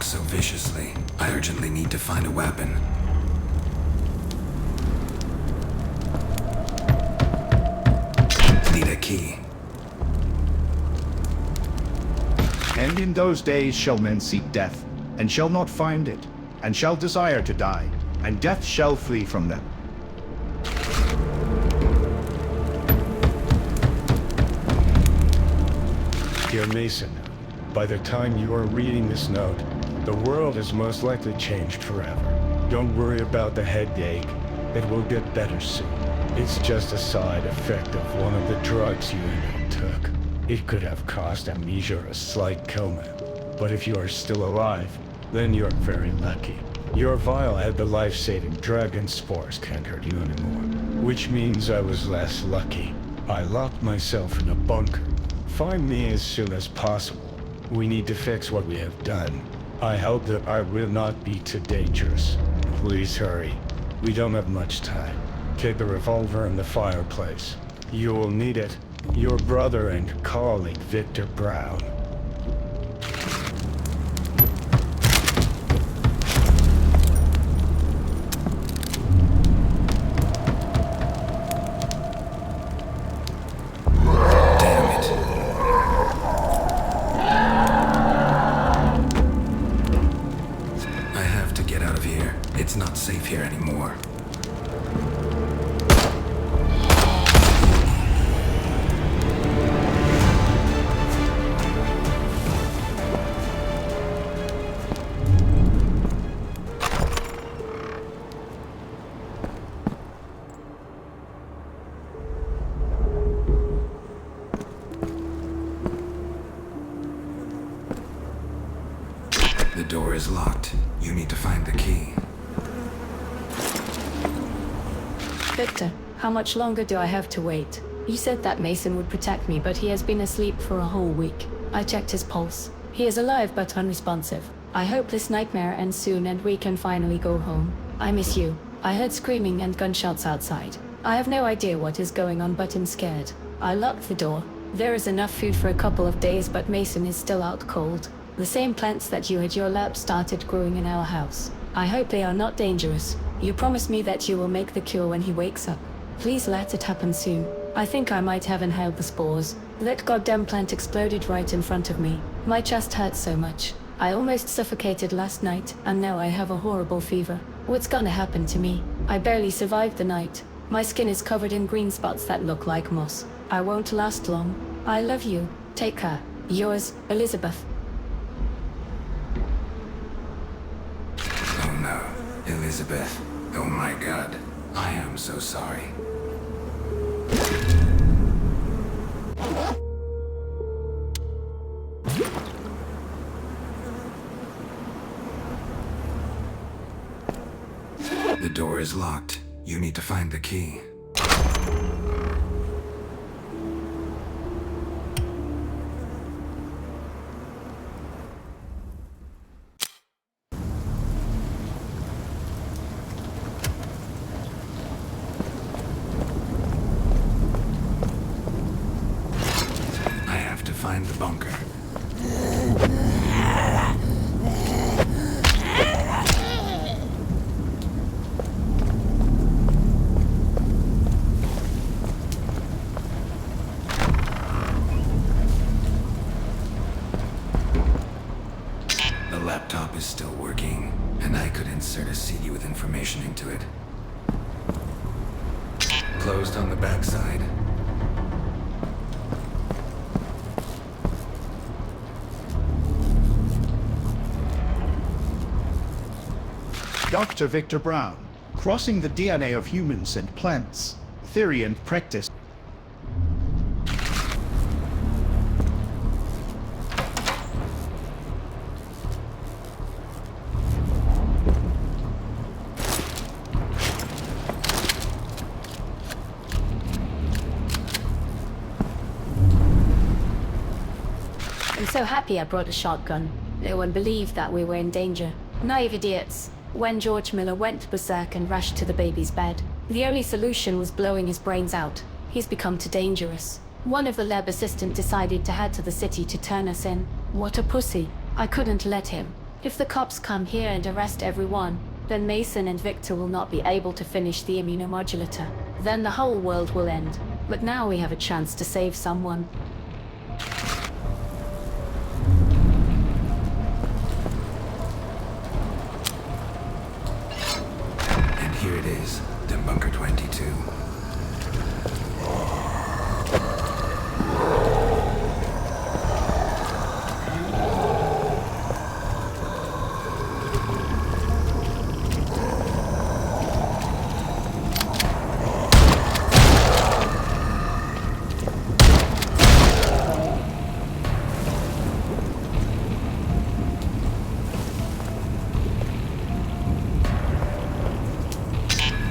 talk so viciously. I urgently need to find a weapon. Need a key. And in those days shall men seek death, and shall not find it, and shall desire to die, and death shall flee from them. Dear Mason, by the time you are reading this note, the world has most likely changed forever. Don't worry about the headache. It will get better soon. It's just a side effect of one of the drugs you took. It could have caused amnesia or a slight coma. But if you are still alive, then you're very lucky. Your vial had the life-saving drug and spores can't hurt you anymore. Which means I was less lucky. I locked myself in a bunker. Find me as soon as possible. We need to fix what we have done. I hope that I will not be too dangerous. Please hurry. We don't have much time. Take the revolver in the fireplace. You will need it. Your brother and colleague, Victor Brown. It's not safe here anymore. The door is locked. You need to find the key. Victor, how much longer do I have to wait? You said that Mason would protect me, but he has been asleep for a whole week. I checked his pulse. He is alive but unresponsive. I hope this nightmare ends soon and we can finally go home. I miss you. I heard screaming and gunshots outside. I have no idea what is going on, but I'm scared. I locked the door. There is enough food for a couple of days, but Mason is still out cold. The same plants that you had your lab started growing in our house. I hope they are not dangerous. You promised me that you will make the cure when he wakes up. Please let it happen soon. I think I might have inhaled the spores. That goddamn plant exploded right in front of me. My chest hurts so much. I almost suffocated last night, and now I have a horrible fever. What's gonna happen to me? I barely survived the night. My skin is covered in green spots that look like moss. I won't last long. I love you. Take care. Yours, Elizabeth. Oh no, Elizabeth. Oh my God, I am so sorry. The door is locked. You need to find the key. Find the bunker. The laptop is still working, and I could insert a CD with information into it. Closed on the backside. Dr. Victor Brown, crossing the DNA of humans and plants, theory and practice. I'm so happy I brought a shotgun. No one believed that we were in danger. Naive idiots. When George Miller went berserk and rushed to the baby's bed, the only solution was blowing his brains out. He's become too dangerous. One of the lab assistants decided to head to the city to turn us in. What a pussy. I couldn't let him. If the cops come here and arrest everyone, then Mason and Victor will not be able to finish the immunomodulator. Then the whole world will end. But now we have a chance to save someone. And here it is, the Bunker 22.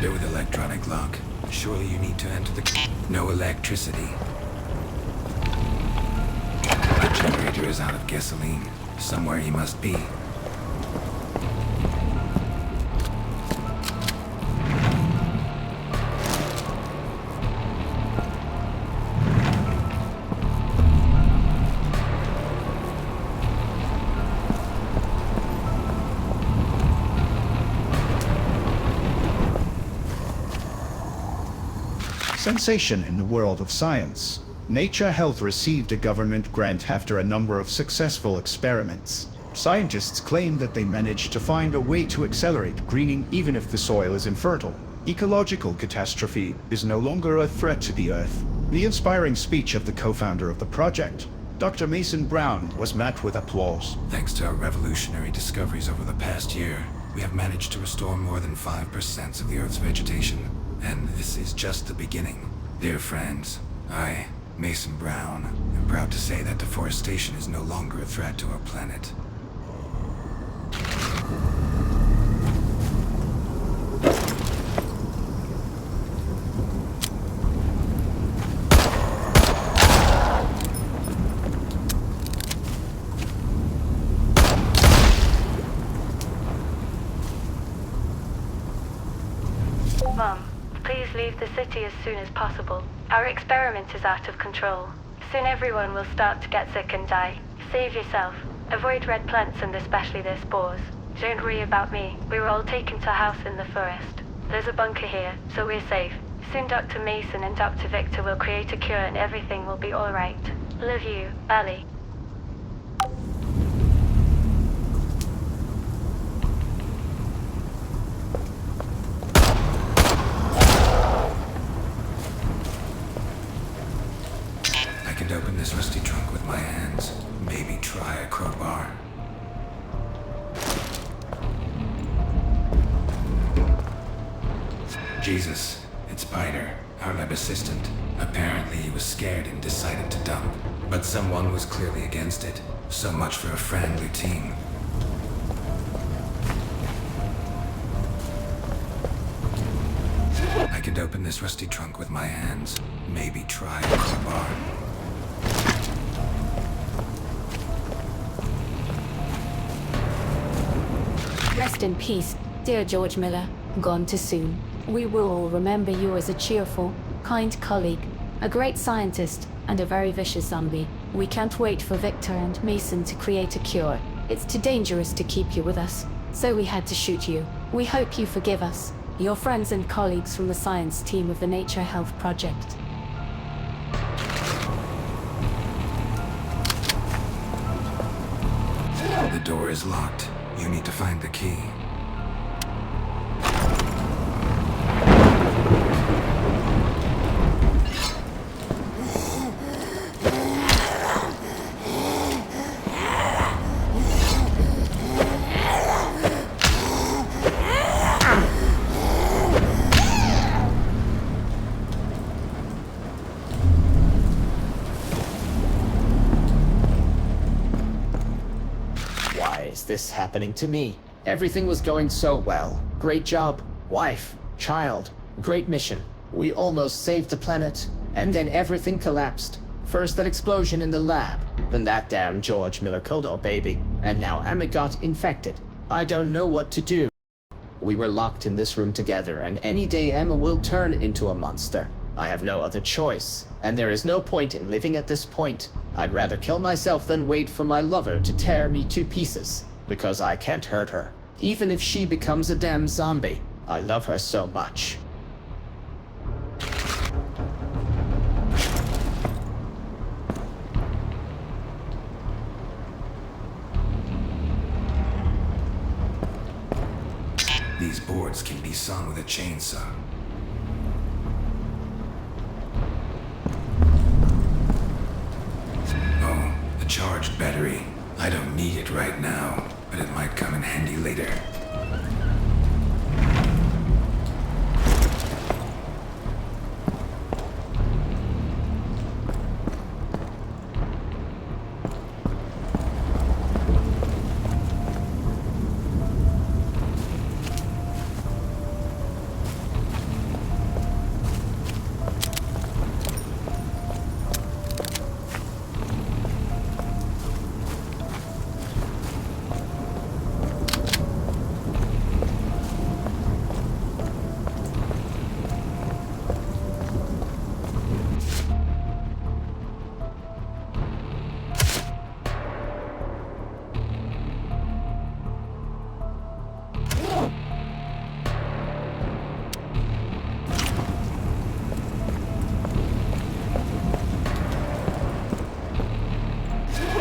With electronic lock. Surely you need to enter the... No electricity. My generator is out of gasoline. Somewhere he must be. Sensation in the world of science. Nature Health received a government grant after a number of successful experiments. Scientists claim that they managed to find a way to accelerate greening even if the soil is infertile. Ecological catastrophe is no longer a threat to the Earth. The inspiring speech of the co-founder of the project, Dr. Mason Brown, was met with applause. Thanks to our revolutionary discoveries over the past year, we have managed to restore more than 5% of the Earth's vegetation. And this is just the beginning. Dear friends, I, Mason Brown, am proud to say that deforestation is no longer a threat to our planet. Mom, please leave the city as soon as possible. Our experiment is out of control. Soon everyone will start to get sick and die. Save yourself. Avoid red plants and especially their spores. Don't worry about me. We were all taken to a house in the forest. There's a bunker here, so we're safe. Soon Dr. Mason and Dr. Victor will create a cure and everything will be alright. Love you, Ali. I can open this rusty trunk with my hands. Maybe try a crowbar. Jesus, it's Spider, our lab assistant. Apparently he was scared and decided to dump. But someone was clearly against it. So much for a friendly team. I could open this rusty trunk with my hands. Maybe try a crowbar. Rest in peace, dear George Miller. Gone too soon. We will all remember you as a cheerful, kind colleague, a great scientist, and a very vicious zombie. We can't wait for Victor and Mason to create a cure. It's too dangerous to keep you with us, so we had to shoot you. We hope you forgive us, your friends and colleagues from the science team of the Nature Health Project. The door is locked. You need to find the key. Why is this happening to me? Everything was going so well. Great job, wife, child, great mission. We almost saved the planet, and then everything collapsed. First that explosion in the lab, then that damn George Miller Kodor baby, and now Emma got infected. I don't know what to do. We were locked in this room together, and any day Emma will turn into a monster. I have no other choice, and there is no point in living at this point. I'd rather kill myself than wait for my lover to tear me to pieces. because I can't hurt her. Even if she becomes a damn zombie, I love her so much. These boards can be sawn with a chainsaw. Oh, a charged battery. I don't need it right now, but it might come in handy later.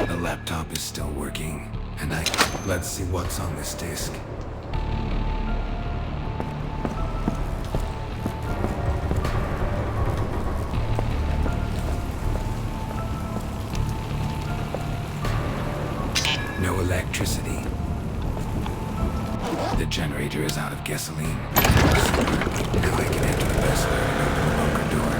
The laptop is still working, and let's see what's on this disk. No electricity. The generator is out of gasoline. Now I can enter the basement and open the bunker door.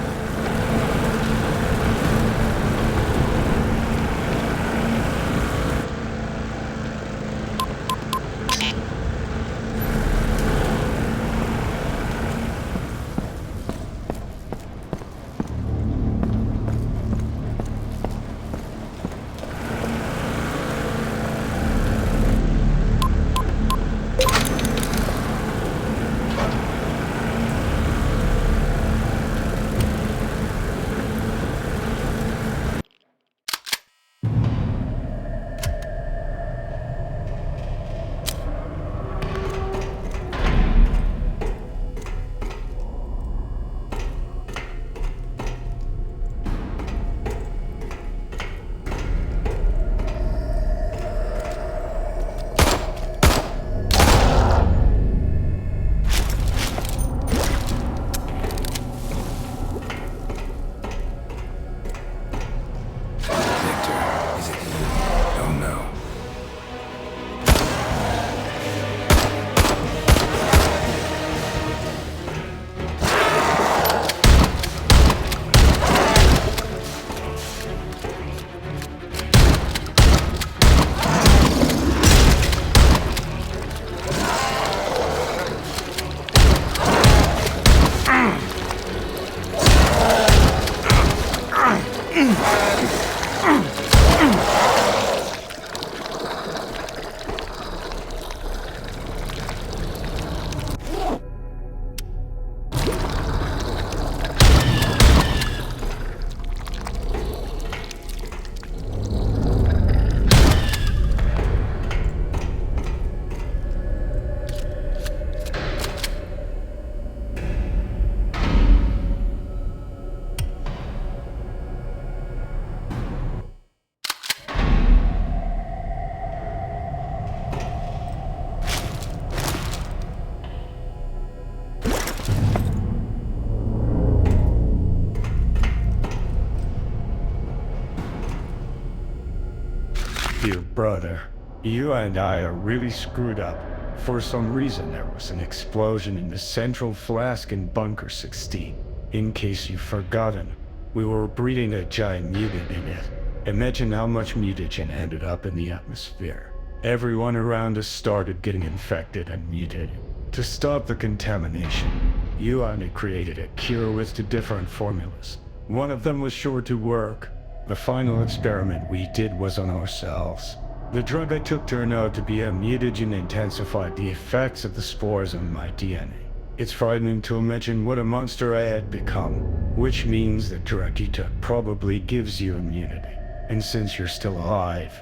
Dear brother, you and I are really screwed up. For some reason there was an explosion in the central flask in Bunker 16. In case you've forgotten, we were breeding a giant mutant in it. Imagine how much mutagen ended up in the atmosphere. Everyone around us started getting infected and mutated. To stop the contamination, you and I created a cure with 2 different formulas. One of them was sure to work. The final experiment we did was on ourselves. The drug I took turned out to be a mutagen intensified the effects of the spores on my DNA. It's frightening to imagine what a monster I had become, which means the drug you took probably gives you immunity. And since you're still alive,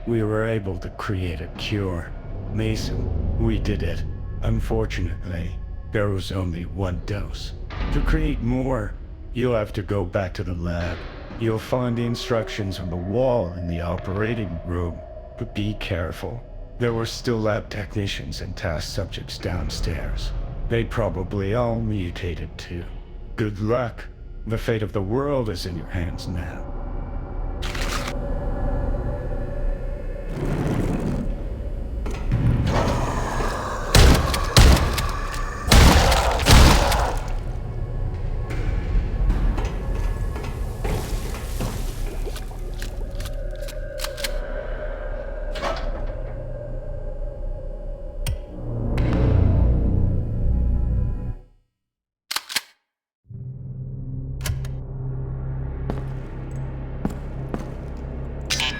we were able to create a cure. Mason, we did it. Unfortunately, there was only one dose. To create more, you'll have to go back to the lab. You'll find the instructions on the wall in the operating room, but be careful. There were still lab technicians and task subjects downstairs. They probably all mutated too. Good luck. The fate of the world is in your hands now.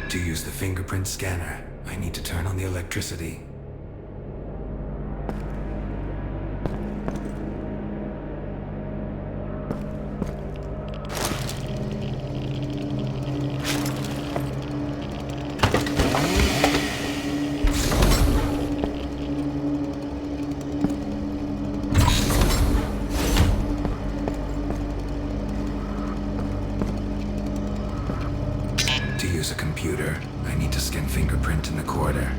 To use the fingerprint scanner, I need to turn on the electricity. To use a computer, I need to scan fingerprint in the corridor.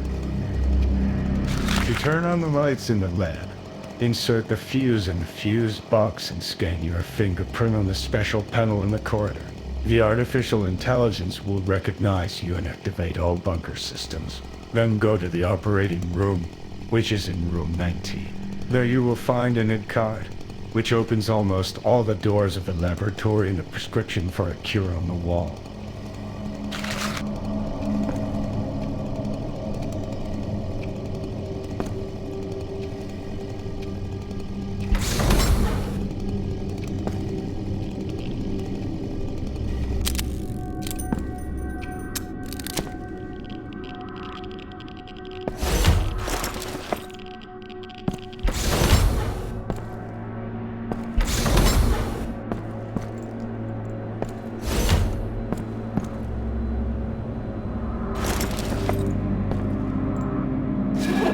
To turn on the lights in the lab, insert the fuse in the fuse box and scan your fingerprint on the special panel in the corridor. The artificial intelligence will recognize you and activate all bunker systems. Then go to the operating room, which is in room 19. There you will find an ID card, which opens almost all the doors of the laboratory and a prescription for a cure on the wall.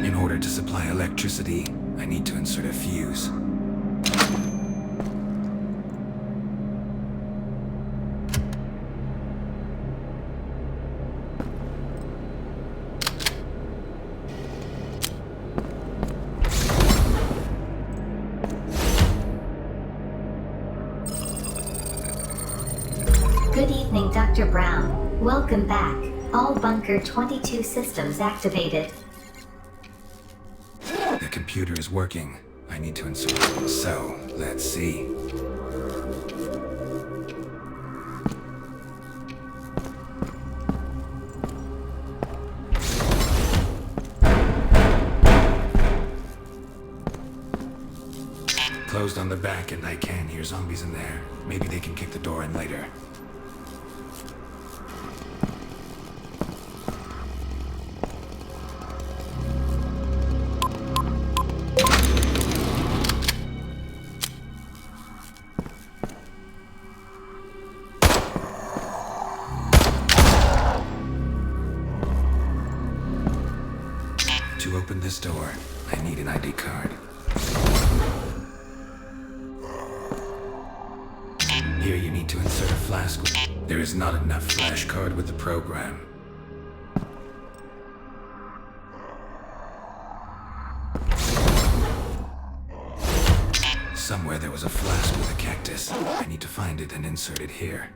In order to supply electricity, I need to insert a fuse. Good evening, Dr. Brown. Welcome back. All Bunker 22 systems activated. The computer is working. I need to insert. So, let's see. Closed on the back, and I can hear zombies in there. Maybe they can kick the door in later. To open this door, I need an ID card. Here you need to insert a flask. There is not enough flash card with the program. Somewhere there was a flask with a cactus. I need to find it and insert it here.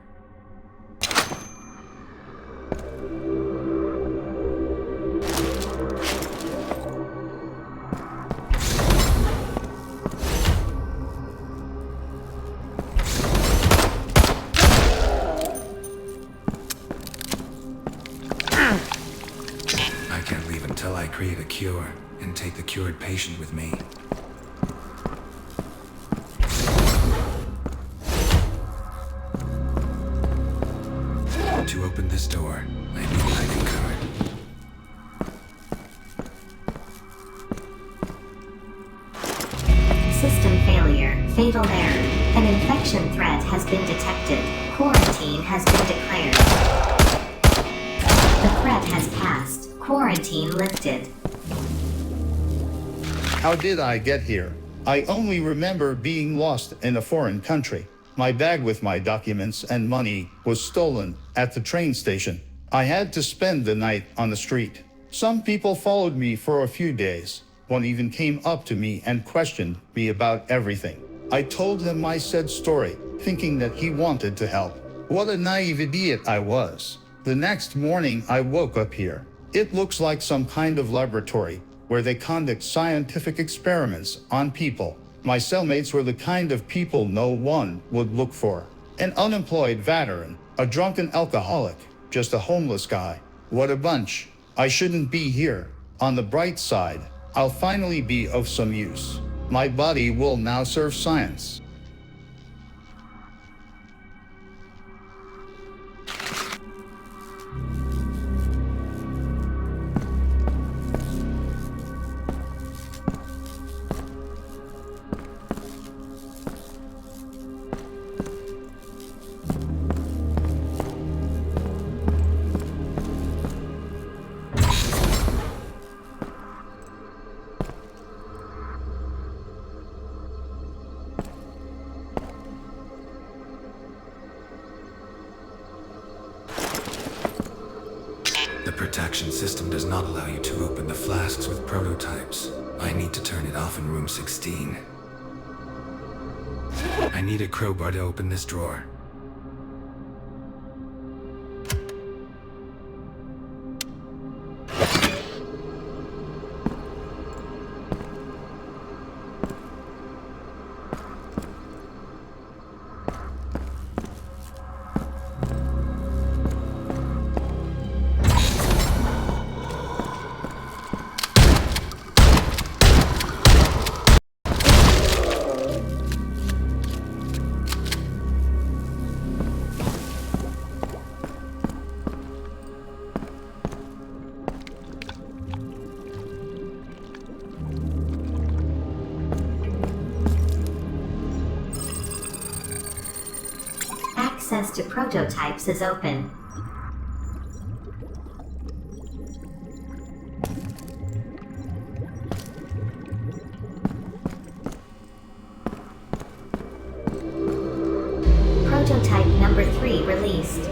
I can't leave until I create a cure and take the cured patient with me. To open this door, I need an ID card. System failure. Fatal error. An infection threat has been detected. Quarantine has been declared. The threat has passed. Quarantine lifted. How did I get here? I only remember being lost in a foreign country. My bag with my documents and money was stolen at the train station. I had to spend the night on the street. Some people followed me for a few days. One even came up to me and questioned me about everything. I told him my sad story, thinking that he wanted to help. What a naive idiot I was. The next morning, I woke up here. It looks like some kind of laboratory where they conduct scientific experiments on people. My cellmates were the kind of people no one would look for. An unemployed veteran, a drunken alcoholic, just a homeless guy. What a bunch. I shouldn't be here. On the bright side, I'll finally be of some use. My body will now serve science. The protection system does not allow you to open the flasks with prototypes. I need to turn it off in room 16. I need a crowbar to open this drawer. Access to prototypes is open. Prototype number 3 released.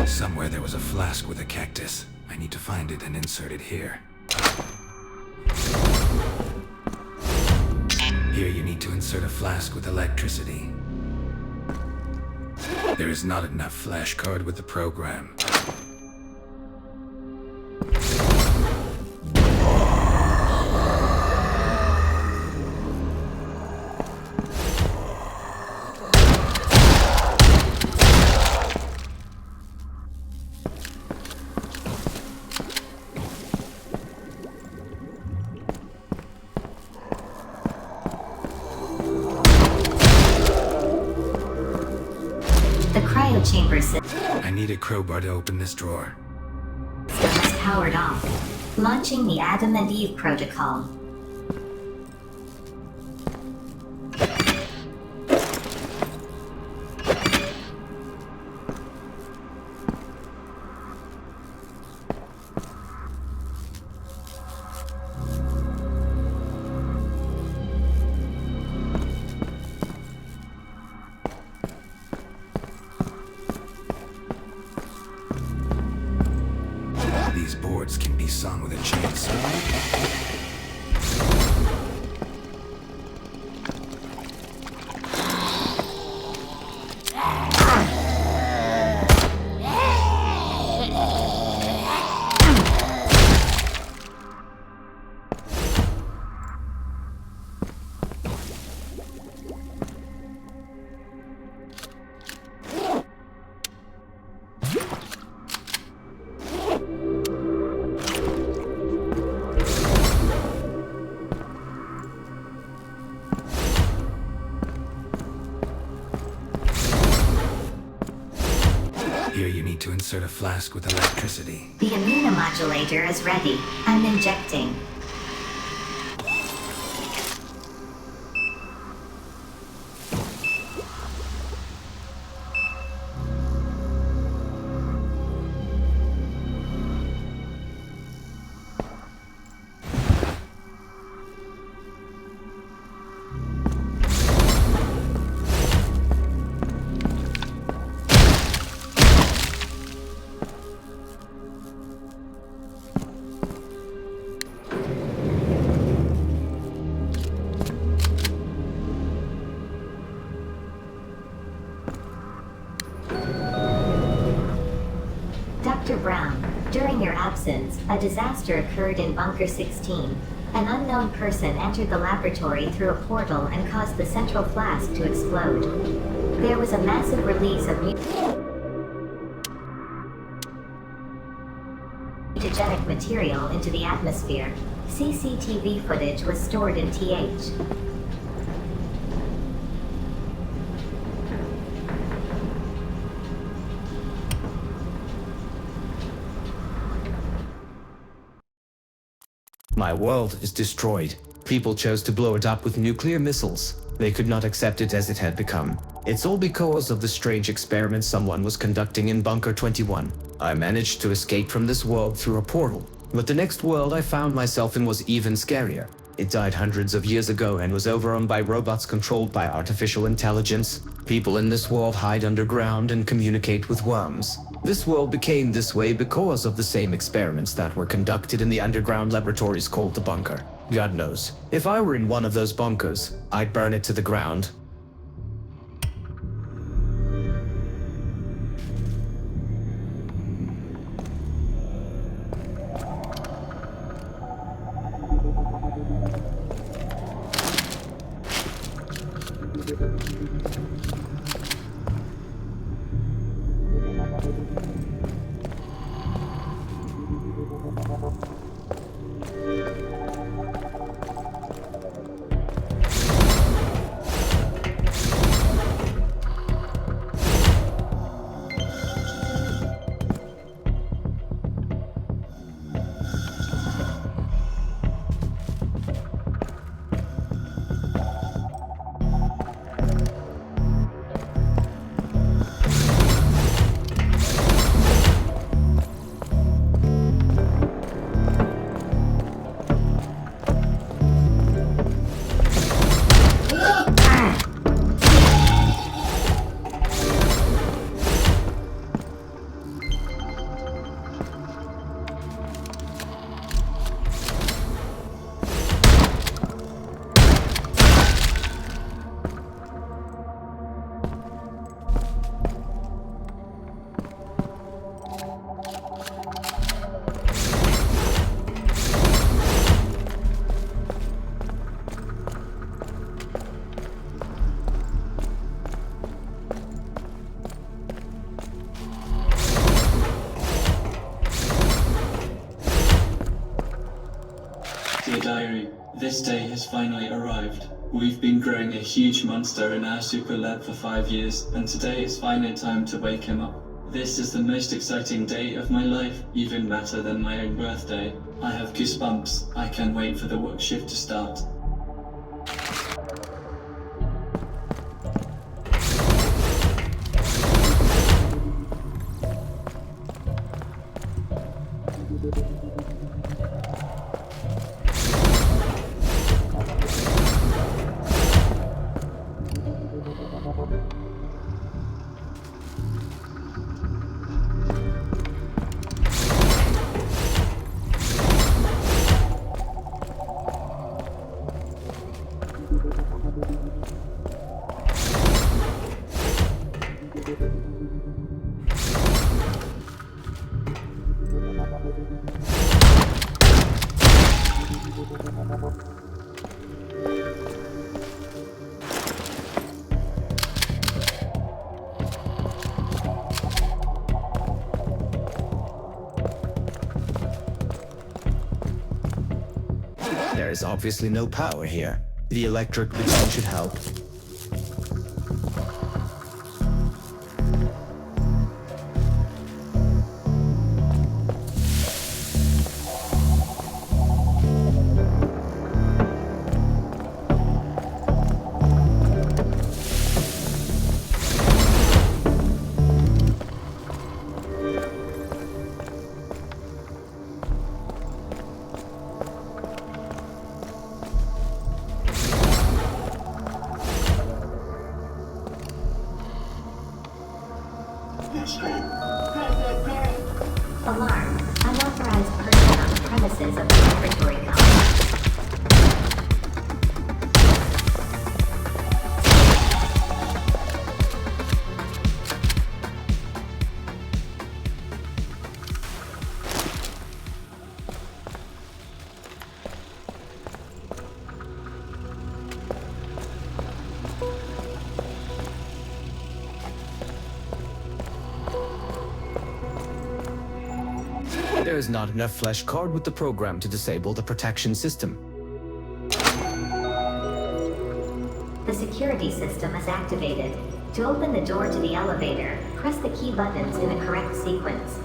Somewhere there was a flask with a cactus. I need to find it and insert it here. Here you need to insert a flask with electricity. There is not enough flash card with the program. Chamber system I need a crowbar to open this drawer. is powered off. Launching the Adam and Eve protocol. These boards can be sawn with a chainsaw. Here you need to insert a flask with electricity. The immunomodulator is ready. I'm injecting. Dr. Brown, during your absence, a disaster occurred in Bunker 16. An unknown person entered the laboratory through a portal and caused the central flask to explode. There was a massive release of mutagenic material into the atmosphere. CCTV footage was stored in TH. My world is destroyed. People chose to blow it up with nuclear missiles. They could not accept it as it had become. It's all because of the strange experiment someone was conducting in Bunker 21. I managed to escape from this world through a portal. But the next world I found myself in was even scarier. It died hundreds of years ago and was overrun by robots controlled by artificial intelligence. People in this world hide underground and communicate with worms. This world became this way because of the same experiments that were conducted in the underground laboratories called the Bunker. God knows, if I were in one of those bunkers, I'd burn it to the ground. Dear Diary, this day has finally arrived. We've been growing a huge monster in our super lab for 5 years, and today is finally time to wake him up. This is the most exciting day of my life, even better than my own birthday. I have goosebumps. I can't wait for the work shift to start. There is obviously no power here. The electric machine should help. Alarm. Unauthorized person on the premises of the laboratory complex. There is not enough flesh card with the program to disable the protection system. The security system is activated. To open the door to the elevator, press the key buttons in the correct sequence.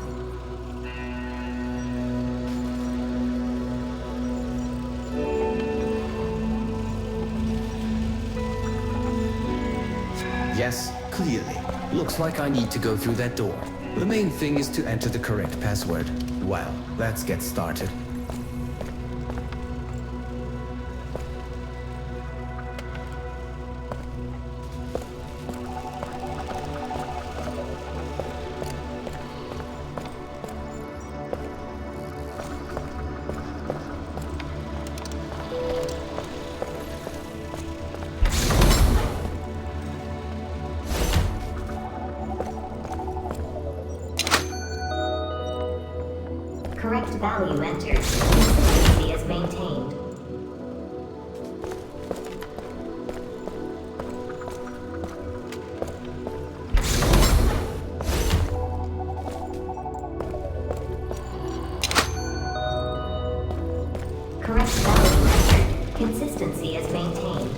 Yes, clearly. Looks like I need to go through that door. The main thing is to enter the correct password. Well, let's get started. Correct value entered. Consistency is maintained. Correct value entered. Consistency is maintained.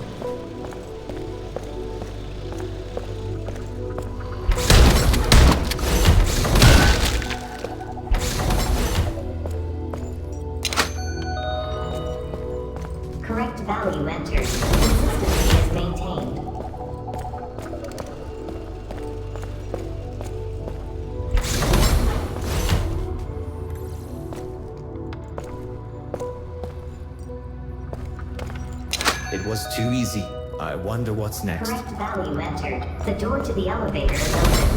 Correct value entered. Consistency is maintained. It was too easy. I wonder what's next. Correct value entered. The door to the elevator is open.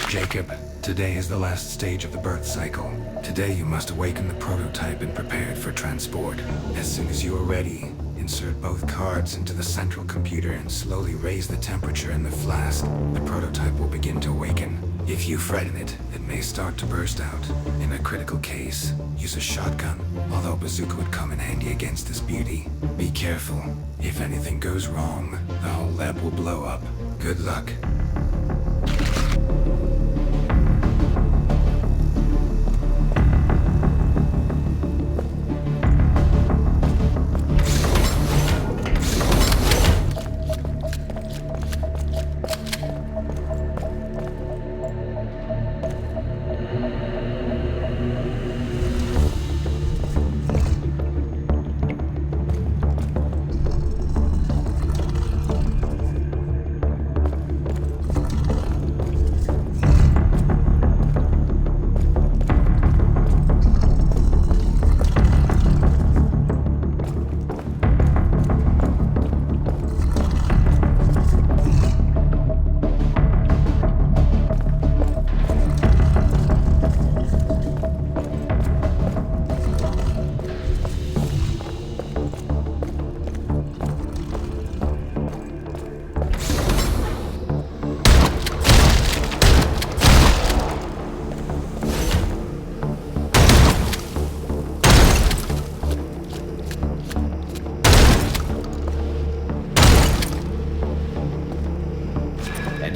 Jacob, today is the last stage of the birth cycle. Today you must awaken the prototype and prepare it for transport. As soon as you are ready, insert both cards into the central computer and slowly raise the temperature in the flask. The prototype will begin to awaken. If you frighten it, it may start to burst out. In a critical case, use a shotgun, although a bazooka would come in handy against this beauty. Be careful. If anything goes wrong, the whole lab will blow up. Good luck.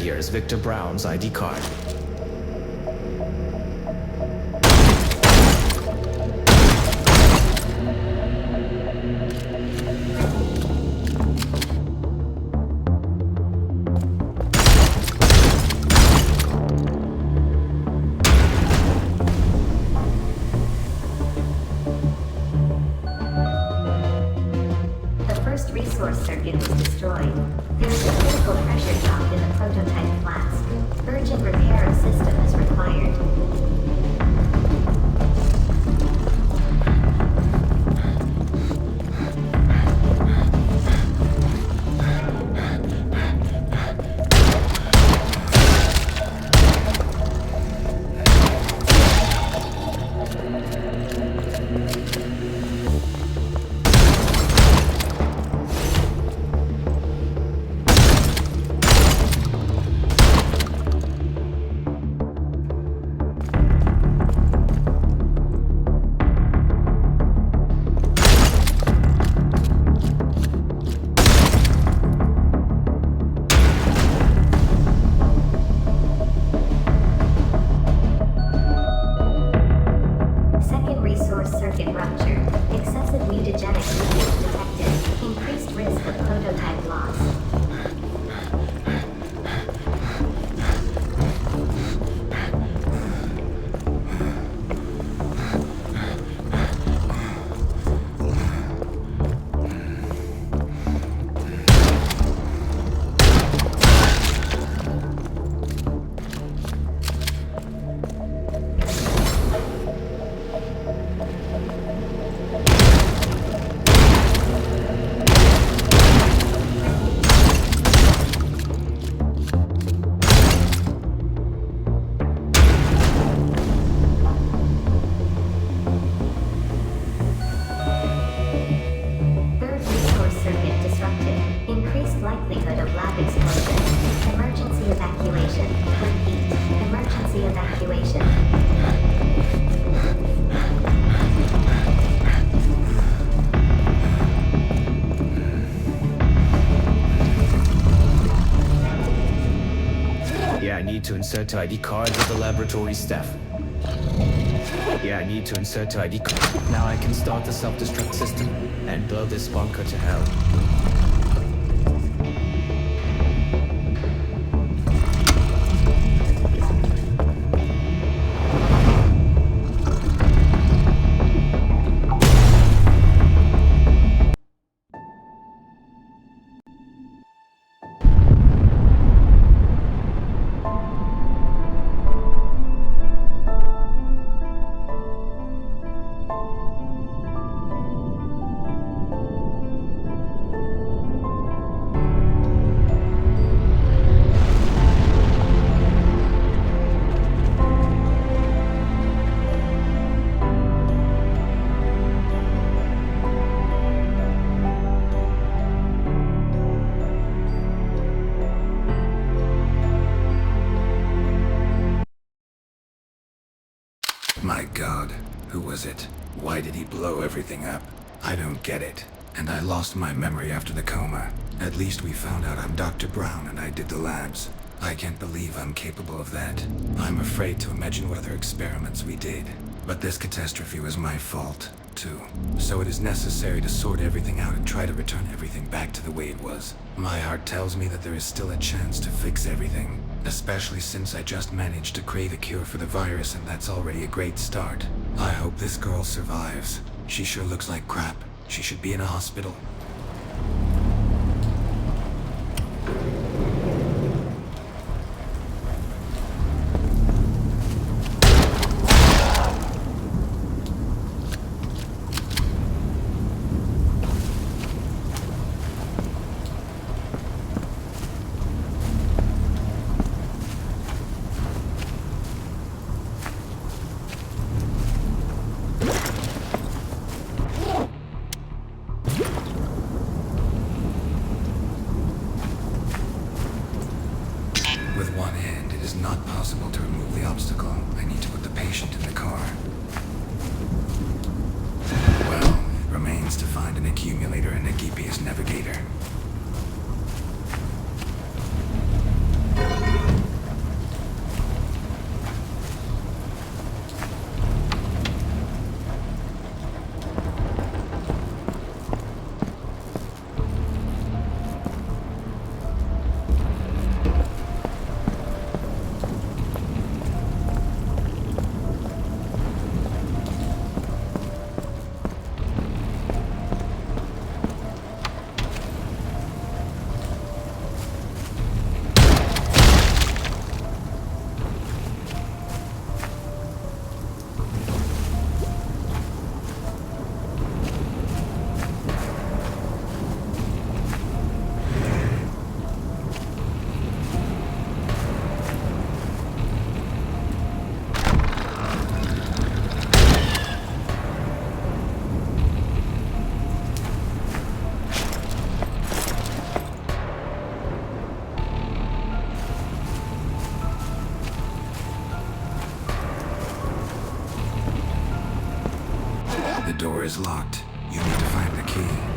here is Victor Brown's ID card. The first resource circuit was destroyed. There is a critical pressure drop in the prototype flask. Urgent repair of system is required. Second resource circuit rupture. Excessive mutagenic leakage detected. Increased risk of prototype loss. Third resource circuit disrupted. Increased likelihood of lab explosion. Emergency evacuation. Repeat. Emergency evacuation. Yeah, I need to insert ID card with the laboratory staff. Yeah, I need to insert ID card. Now I can start the self-destruct system and blow this bunker to hell. My God, who was it? Why did he blow everything up? I don't get it. And I lost my memory after the coma. At least we found out I'm Dr. Brown and I did the labs. I can't believe I'm capable of that. I'm afraid to imagine what other experiments we did. But this catastrophe was my fault, too. So it is necessary to sort everything out and try to return everything back to the way it was. My heart tells me that there is still a chance to fix everything. Especially since I just managed to create a cure for the virus, and that's already a great start. I hope this girl survives. She sure looks like crap. She should be in a hospital. With one hand, it is not possible to remove the obstacle. I need to put the patient in the car. Well, it remains to find an accumulator and a GPS navigator. door is locked. You need to find the key.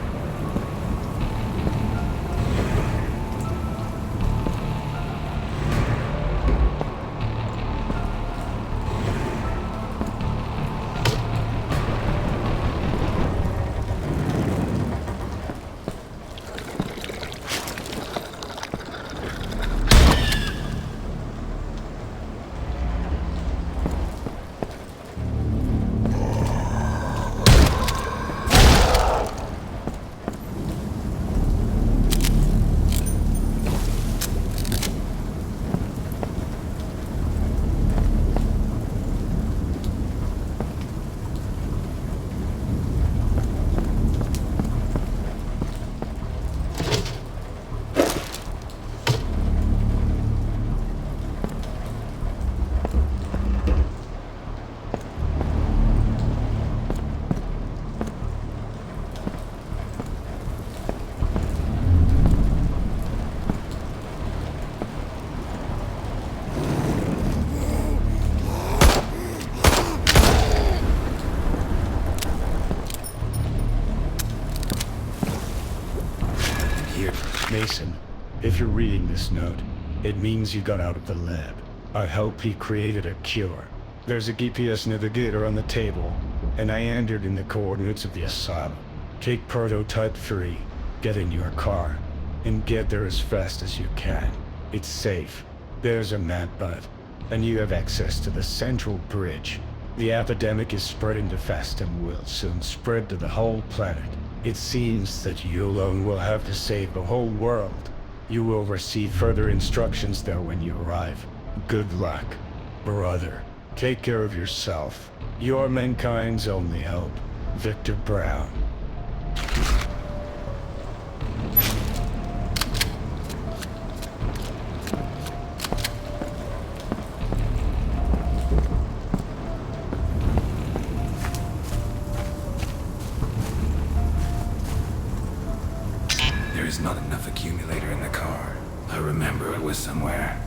Mason, if you're reading this note, it means you got out of the lab. I hope he created a cure. There's a GPS navigator on the table, and I entered in the coordinates of the asylum. Take prototype 3, get in your car, and get there as fast as you can. It's safe. There's a map, bud, and you have access to the central bridge. The epidemic is spreading too fast and will soon spread to the whole planet. It seems that you alone will have to save the whole world. You will receive further instructions there when you arrive. Good luck, brother. Take care of yourself. You're mankind's only hope. Victor Brown. There is not enough accumulator in the car. I remember it was somewhere.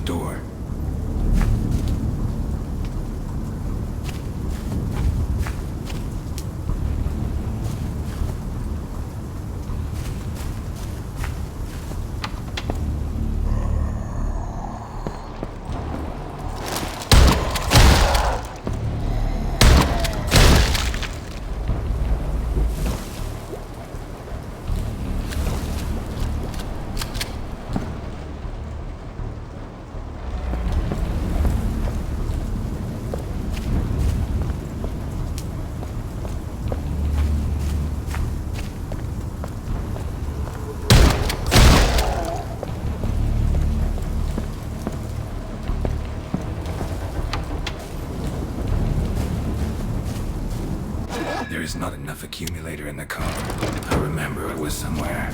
door. There is not enough accumulator in the car. I remember it was somewhere.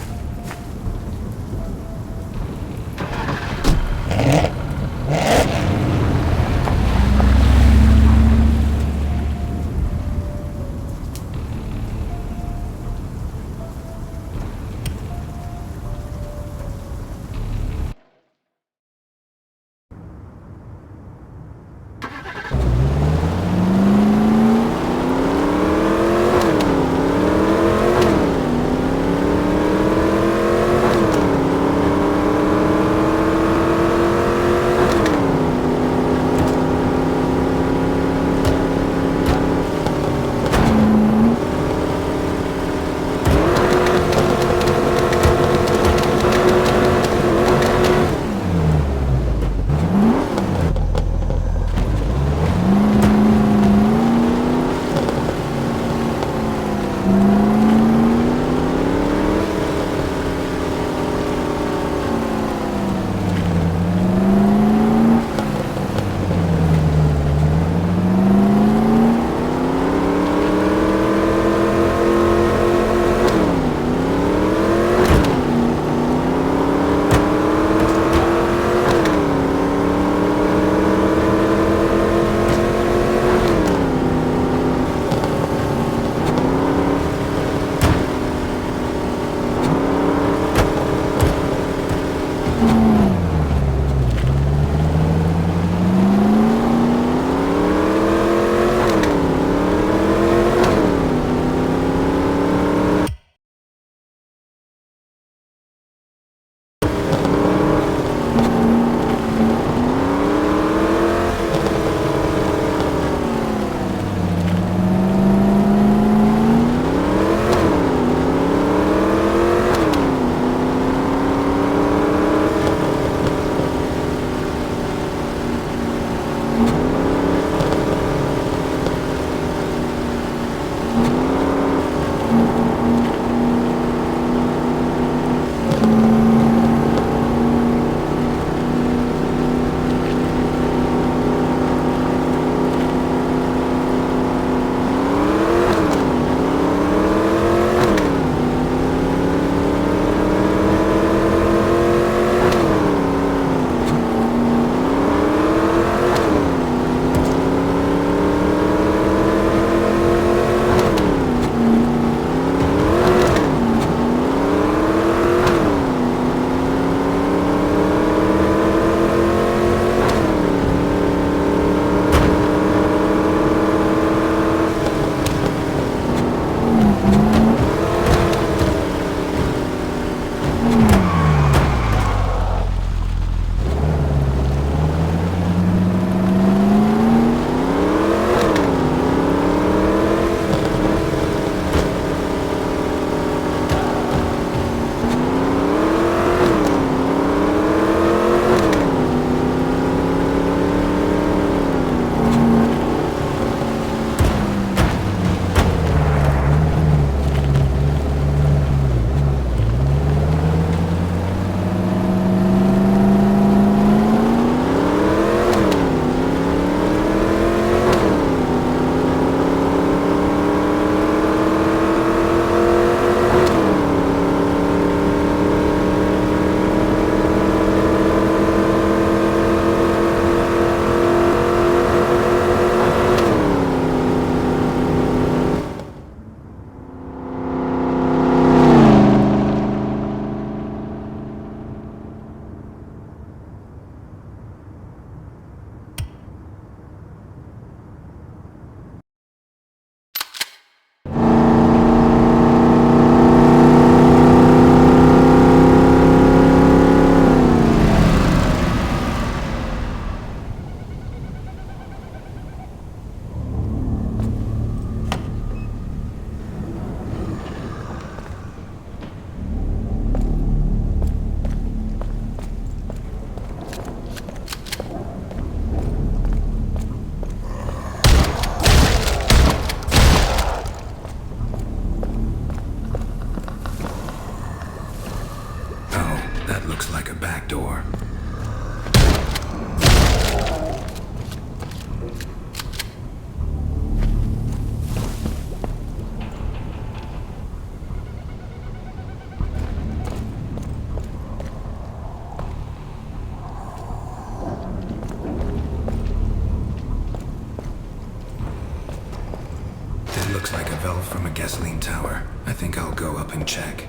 from a gasoline tower. I think I'll go up and check.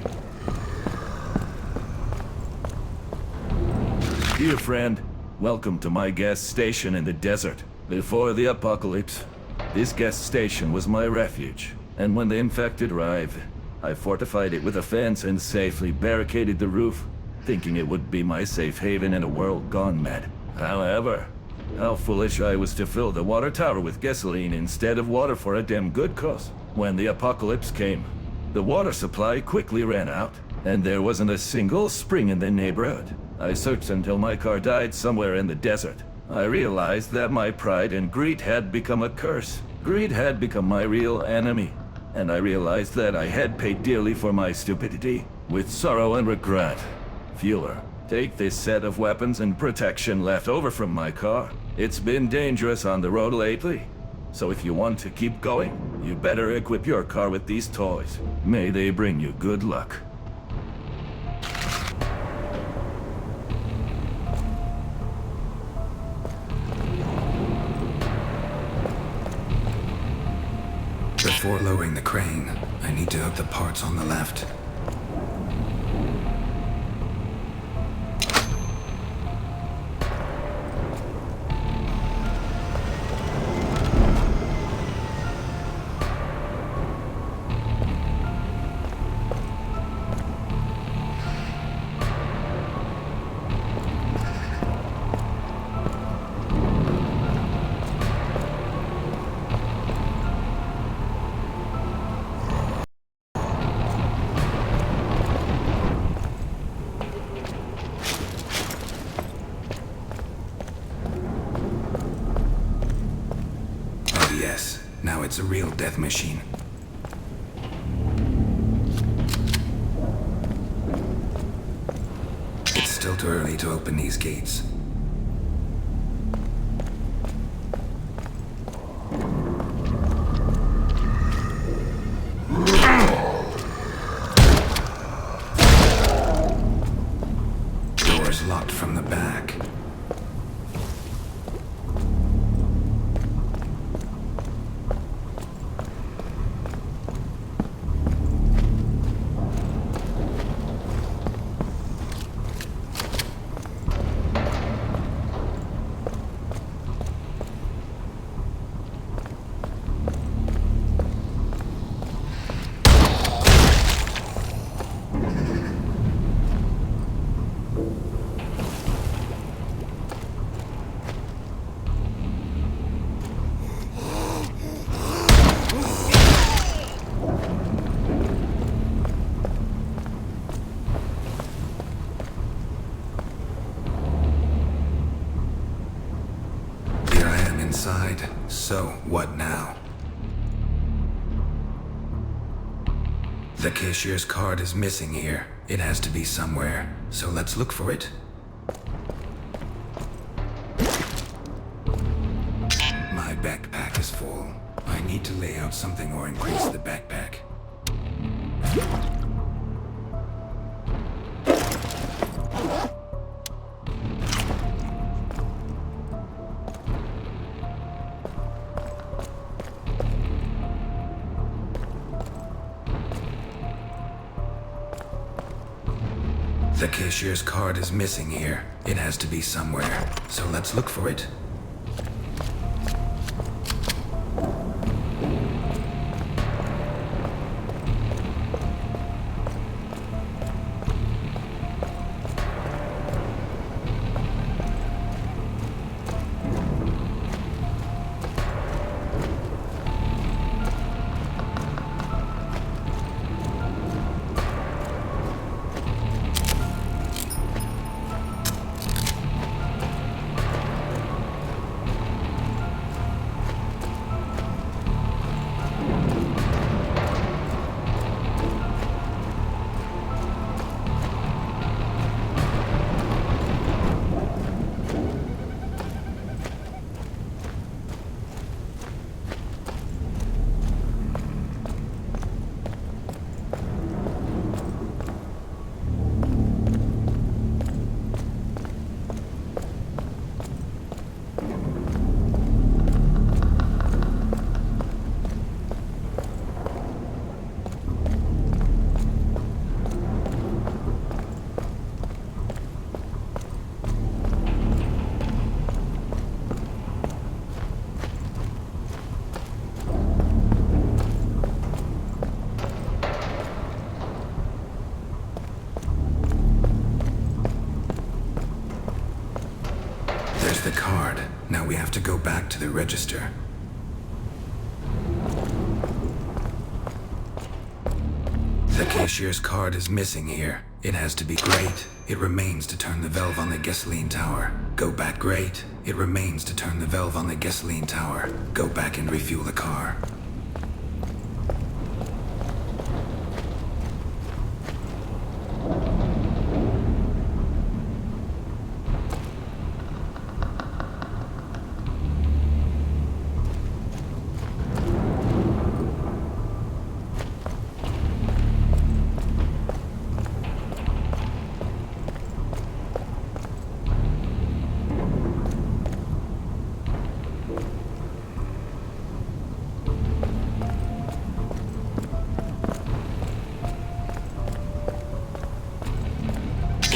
Dear friend, welcome to my gas station in the desert. Before the apocalypse, this gas station was my refuge. And when the infected arrived, I fortified it with a fence and safely barricaded the roof, thinking it would be my safe haven in a world gone mad. However, how foolish I was to fill the water tower with gasoline instead of water for a damn good cause. When the apocalypse came, the water supply quickly ran out, and there wasn't a single spring in the neighborhood. I searched until my car died somewhere in the desert. I realized that my pride and greed had become a curse. Greed had become my real enemy, and I realized that I had paid dearly for my stupidity, with sorrow and regret. Fueler, take this set of weapons and protection left over from my car. It's been dangerous on the road lately, so if you want to keep going, you better equip your car with these toys. May they bring you good luck. Before lowering the crane, I need to hook the parts on the left. Yes, now it's a real death machine. It's still too early to open these gates. Door's locked from the back. Inside. So, what now? The cashier's card is missing here. It has to be somewhere, so let's look for it. My backpack is full. I need to lay out something or increase the backpack. The cashier's card is missing here. It has to be somewhere, so let's look for it. Now we have to go back to the register. The cashier's card is missing here. It has to be great. It remains to turn the valve on the gasoline tower. Go back. Great. It remains to turn the valve on the gasoline tower. Go back and refuel the car.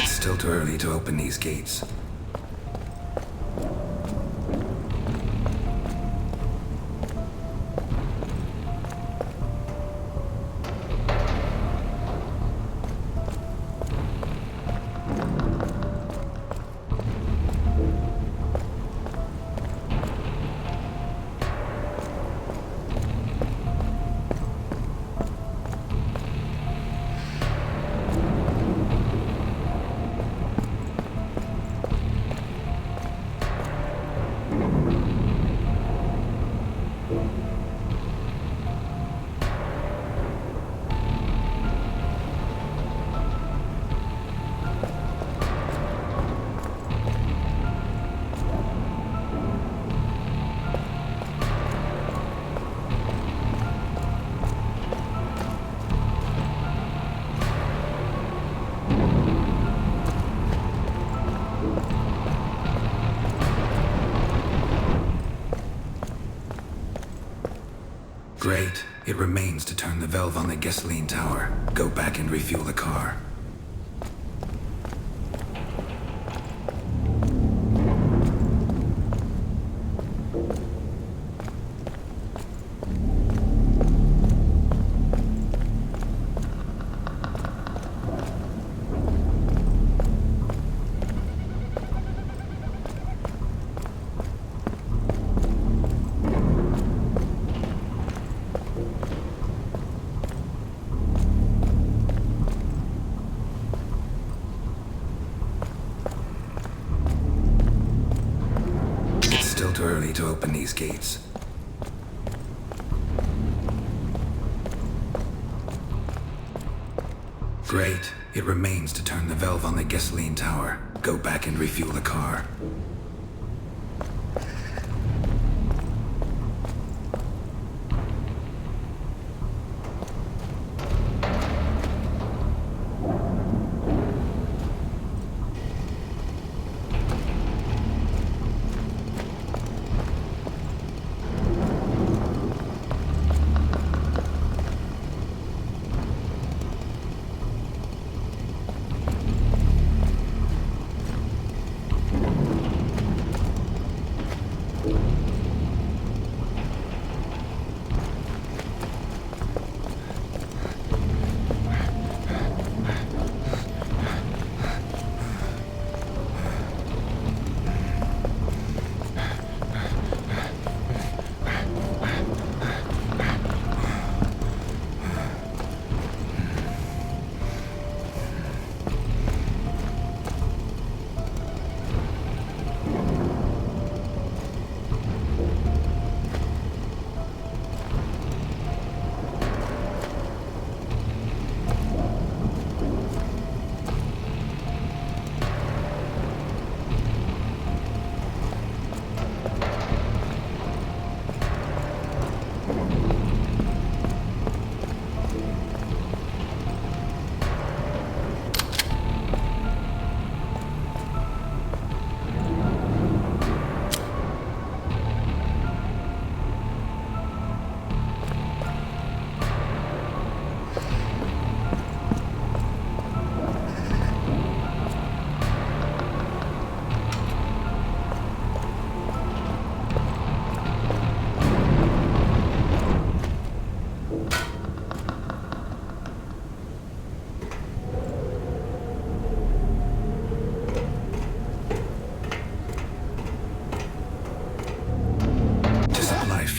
Still too early to open these gates. Great. It remains to turn the valve on the gasoline tower. Go back and refuel the car. Too early to open these gates. Great. It remains to turn the valve on the gasoline tower. Go back and refuel the car.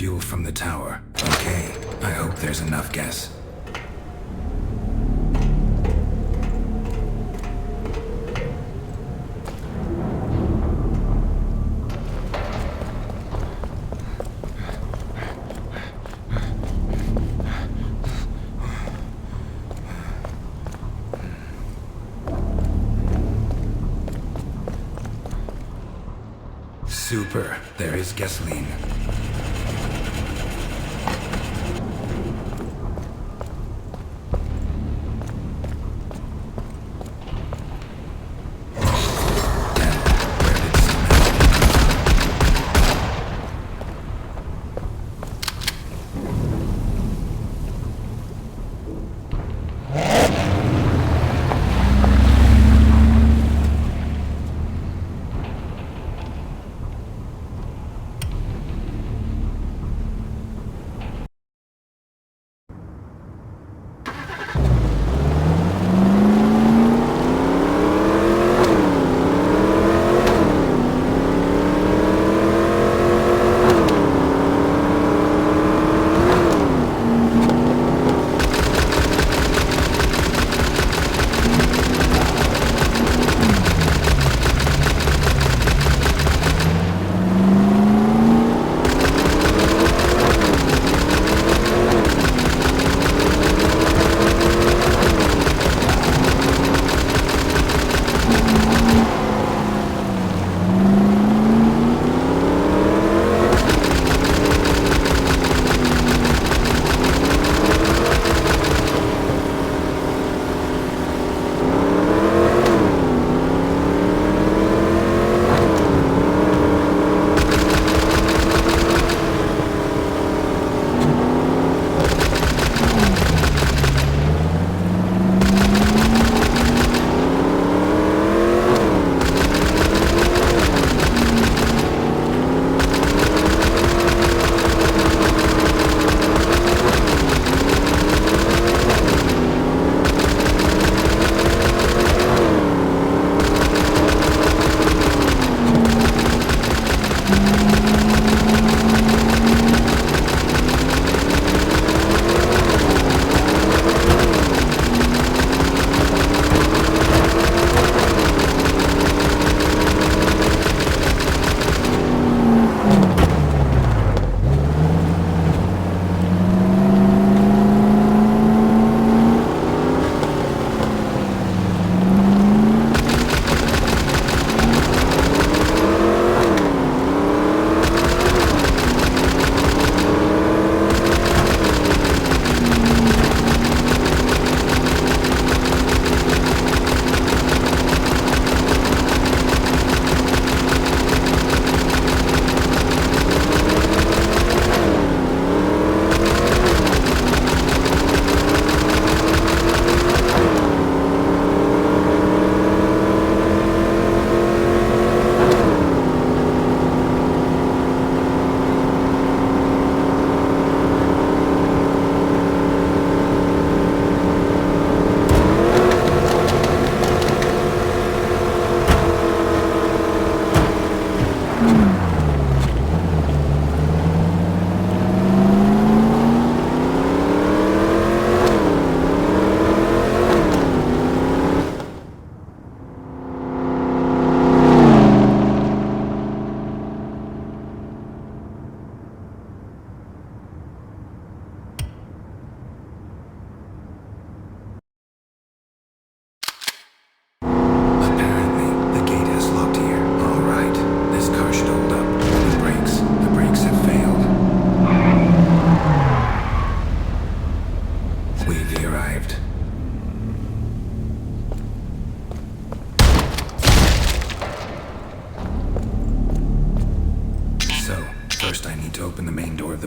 fuel from the tower. Okay, I hope there's enough gas. Super. There is gasoline.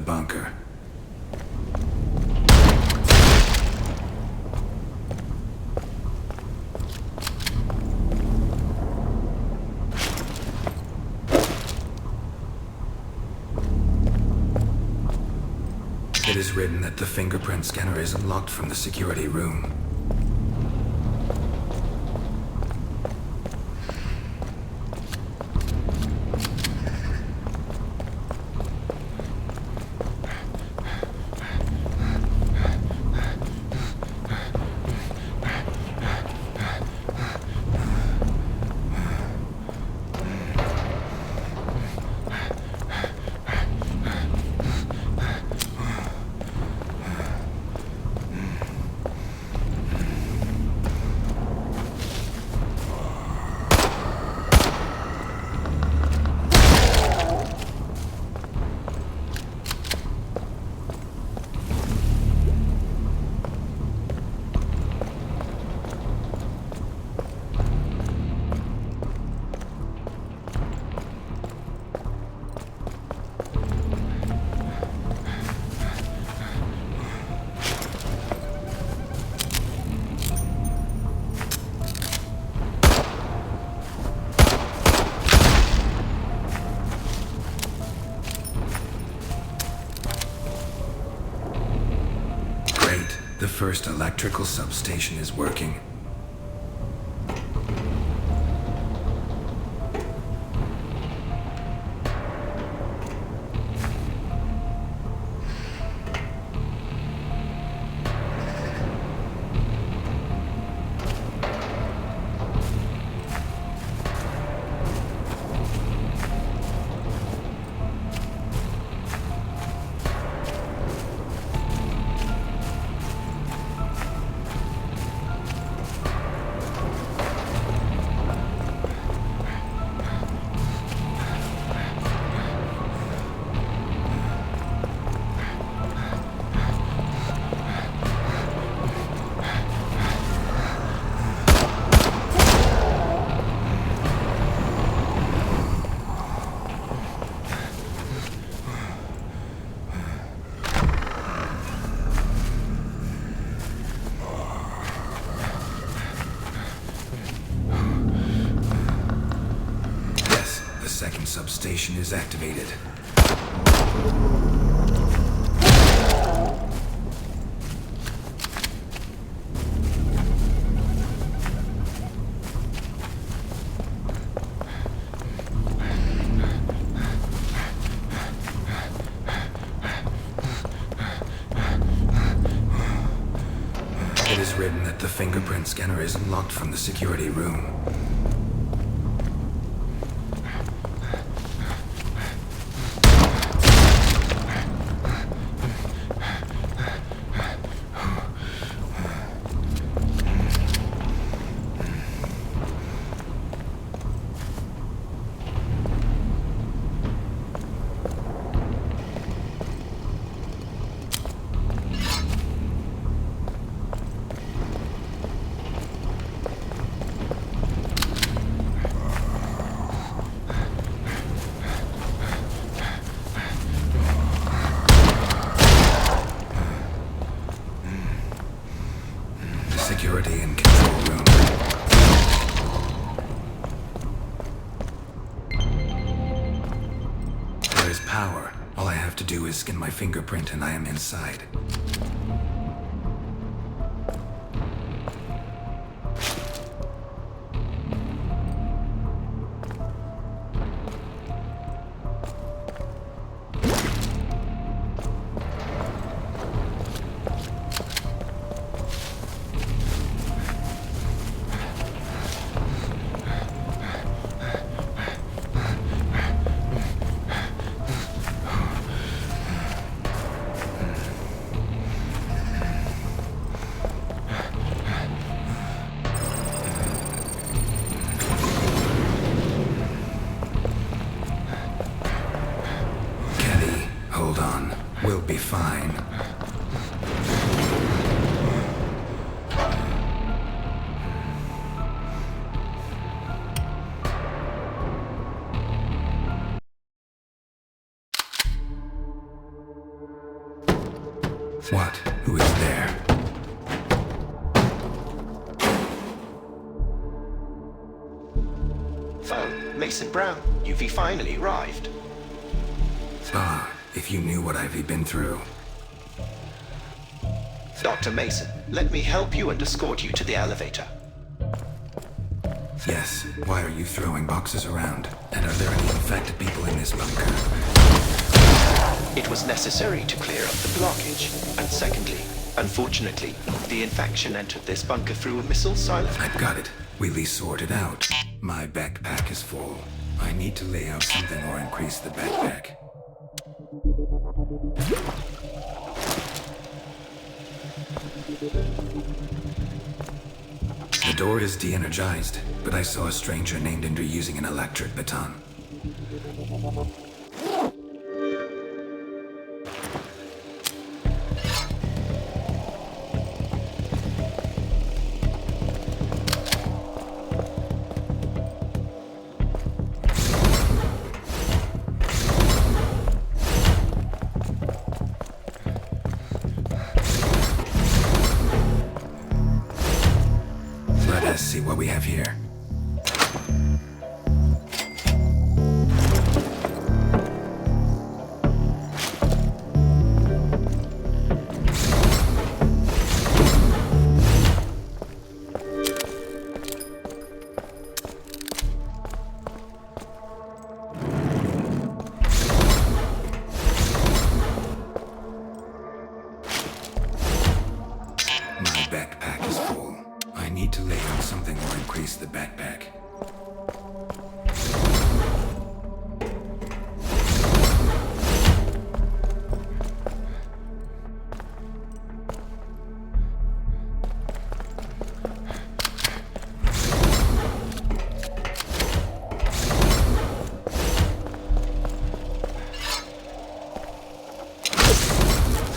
bunker. It is written that the fingerprint scanner is unlocked from the security room. The first electrical substation is working. Second substation is activated. It is written that the fingerprint scanner is unlocked from the security room. Security and control room. There is power. All I have to do is scan my fingerprint and I am inside. Hold on. We'll be fine. What? Who is there? Oh, Mason Brown, you've finally arrived. Ah, if you knew what I've been through. Dr. Mason, let me help you and escort you to the elevator. Yes. Why are you throwing boxes around? And are there any infected people in this bunker? It was necessary to clear up the blockage. And secondly, unfortunately, the infection entered this bunker through a missile silo. I've got it. We'll sort it out. My backpack is full. I need to lay out something or increase the backpack. The door is de-energized, but I saw a stranger named Ender using an electric baton. Let's see what we have here.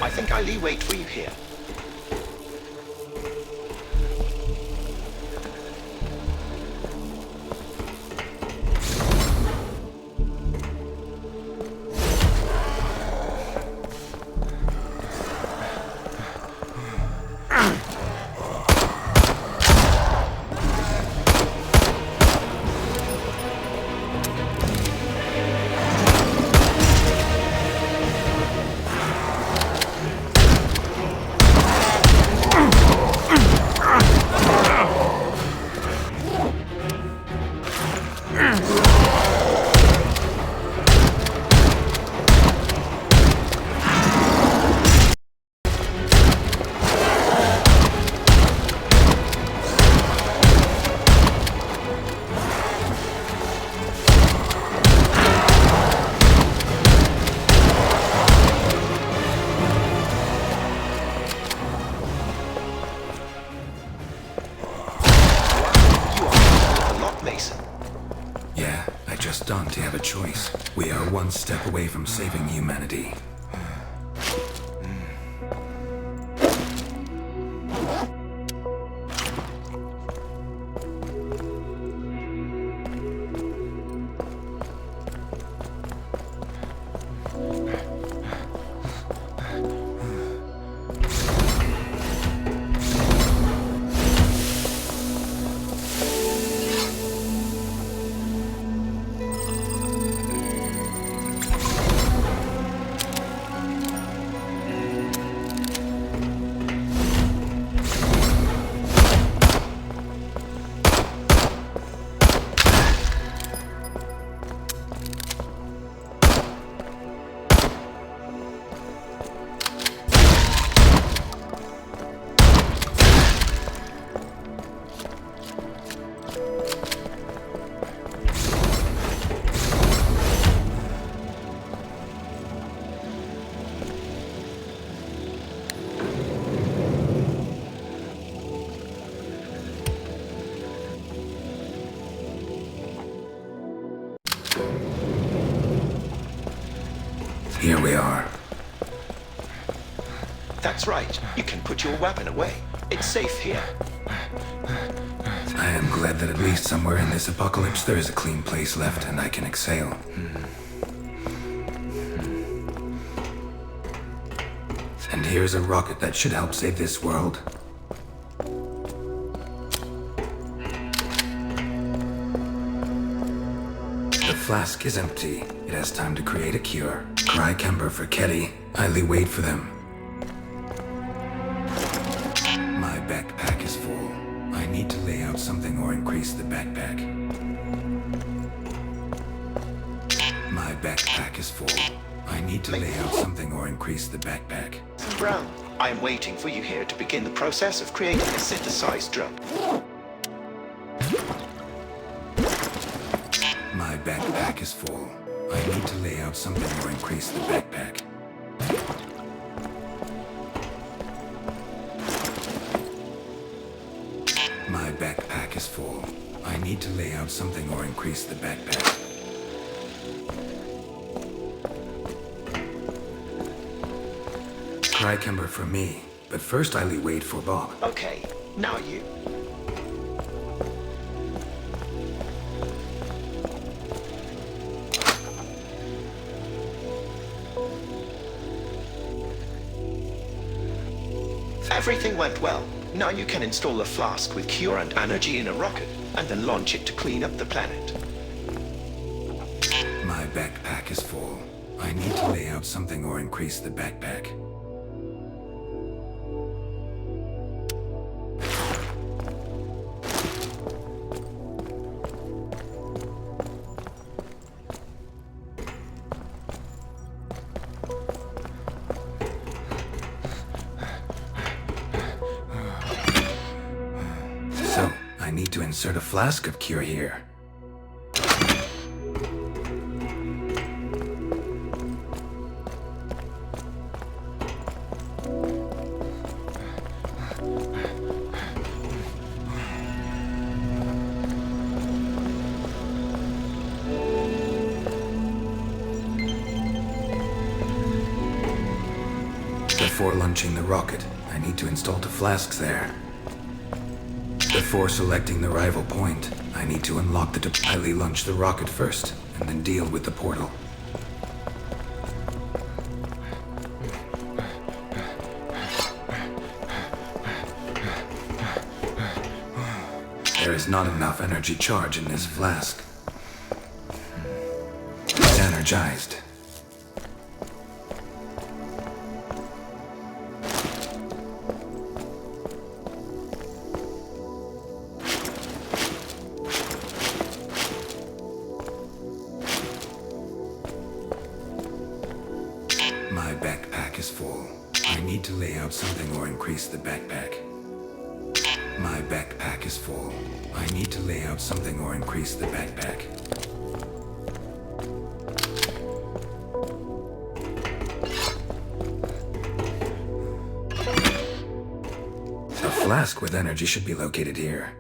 I think I'll wait for you here. Yeah, I just don't have a choice. We are one step away from saving humanity. Here we are. That's right. You can put your weapon away. It's safe here. I am glad that at least somewhere in this apocalypse there is a clean place left and I can exhale. And here's a rocket that should help save this world. The flask is empty. It has time to create a cure. Cry Kemper for Ketty. Idly wait for them. My backpack is full. I need to lay out something or increase the backpack. My backpack is full. I need to lay out something or increase the backpack. Brown, I am waiting for you here to begin the process of creating a synthesized drug. My backpack is full. I need to lay out something or increase the backpack. My backpack is full. I need to lay out something or increase the backpack. Cry Kemper for me, but first I'll wait for Bob. Okay, now you. Everything went well. Now you can install a flask with cure and energy in a rocket, and then launch it to clean up the planet. My backpack is full. I need to lay out something or increase the backpack. So, I need to insert a flask of cure here. The Before launching the rocket, I need to install the flasks there. Before selecting the arrival point, I need to unlock the highly launch the rocket first, and then deal with the portal. There is not enough energy charge in this flask. It's energized. My backpack is full. I need to lay out something or increase the backpack. My backpack is full. I need to lay out something or increase the backpack. A flask with energy should be located here.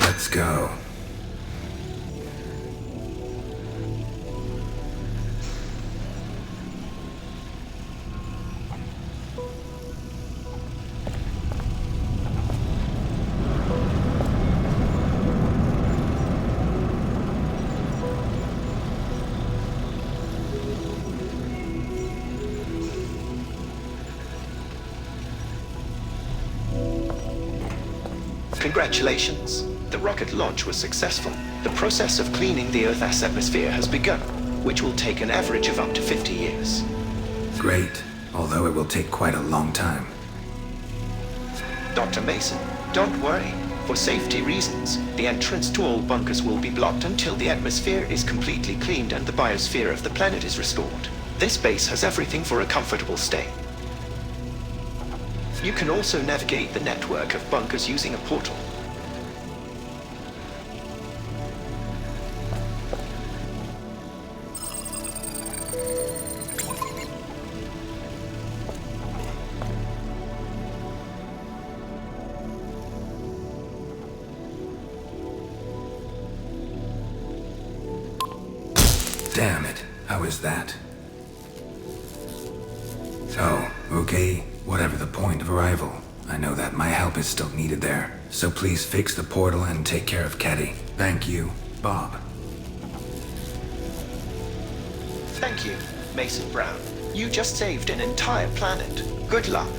Let's go. Congratulations. The rocket launch was successful. The process of cleaning the Earth's atmosphere has begun, which will take an average of up to 50 years. Great, although it will take quite a long time. Dr. Mason, don't worry. For safety reasons, the entrance to all bunkers will be blocked until the atmosphere is completely cleaned and the biosphere of the planet is restored. This base has everything for a comfortable stay. You can also navigate the network of bunkers using a portal. Damn it, how is that? Oh, okay. Whatever the point of arrival, I know that my help is still needed there. So please fix the portal and take care of Caddy. Thank you, Bob. Thank you, Mason Brown. You just saved an entire planet. Good luck.